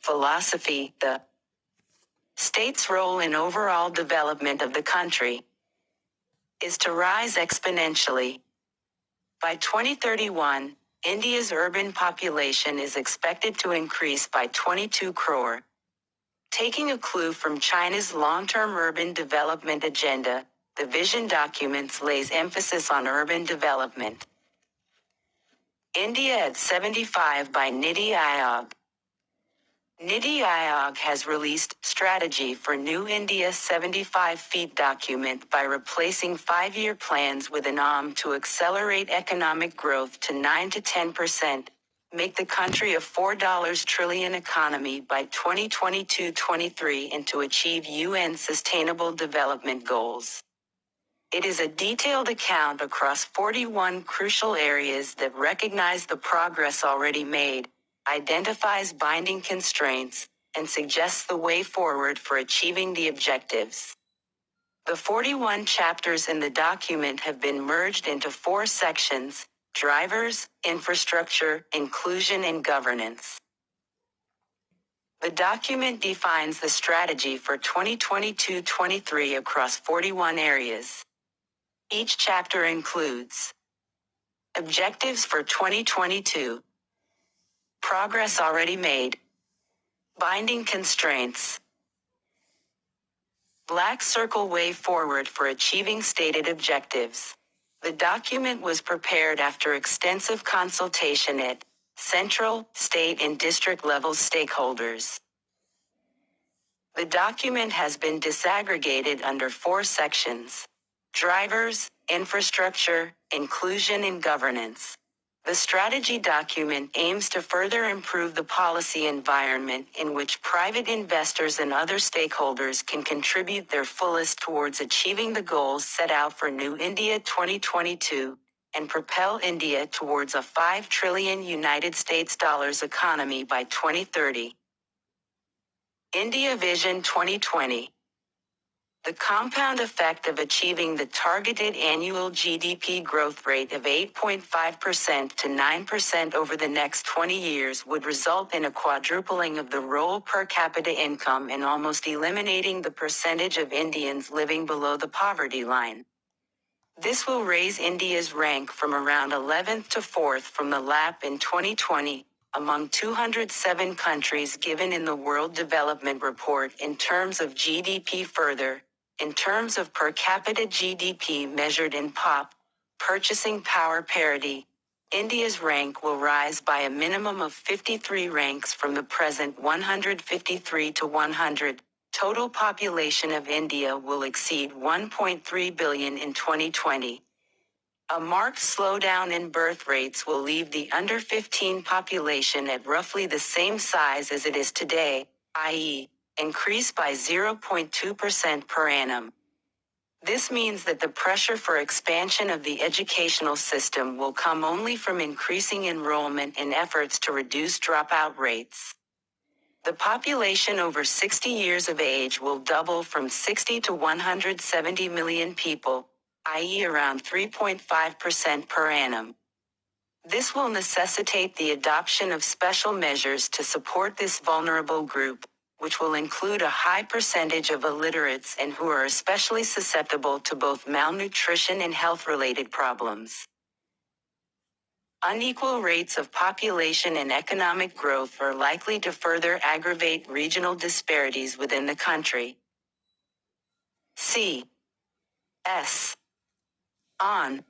philosophy, the state's role in overall development of the country is to rise exponentially. By 2031, India's urban population is expected to increase by 22 crore. Taking a clue from China's long-term urban development agenda, the vision documents lays emphasis on urban development. India at 75 by Niti Aayog. Niti Aayog has released Strategy for New India 75 Feet document by replacing 5-year plans with an aim to accelerate economic growth to 9 to 10%, make the country a $4 trillion economy by 2022-23 and to achieve UN Sustainable Development Goals. It is a detailed account across 41 crucial areas that recognize the progress already made, identifies binding constraints, and suggests the way forward for achieving the objectives. The 41 chapters in the document have been merged into 4 sections: drivers, infrastructure, inclusion, and governance. The document defines the strategy for 2022-23 across 41 areas. Each chapter includes objectives for 2022, progress already made, binding constraints, black circle way forward for achieving stated objectives. The document was prepared after extensive consultation at central, state, and district level stakeholders. The document has been disaggregated under 4 sections: drivers, infrastructure, inclusion, and governance. The strategy document aims to further improve the policy environment in which private investors and other stakeholders can contribute their fullest towards achieving the goals set out for New India 2022, and propel India towards a $5 trillion United States dollars economy by 2030. India Vision 2020. The compound effect of achieving the targeted annual GDP growth rate of 8.5% to 9% over the next 20 years would result in a quadrupling of the rural per capita income and almost eliminating the percentage of Indians living below the poverty line. This will raise India's rank from around 11th to 4th from the lap in 2020, among 207 countries given in the World Development Report in terms of GDP. Further, in terms of per capita GDP measured in POP, purchasing power parity, India's rank will rise by a minimum of 53 ranks from the present 153 to 100. Total population of India will exceed 1.3 billion in 2020. A marked slowdown in birth rates will leave the under 15 population at roughly the same size as it is today, i.e., increase by 0.2% per annum. This means that the pressure for expansion of the educational system will come only from increasing enrollment and efforts to reduce dropout rates. The population over 60 years of age will double from 60 to 170 million people, i.e. around 3.5% per annum. This will necessitate the adoption of special measures to support this vulnerable group, which will include a high percentage of illiterates and who are especially susceptible to both malnutrition and health-related problems. Unequal rates of population and economic growth are likely to further aggravate regional disparities within the country. C. S. On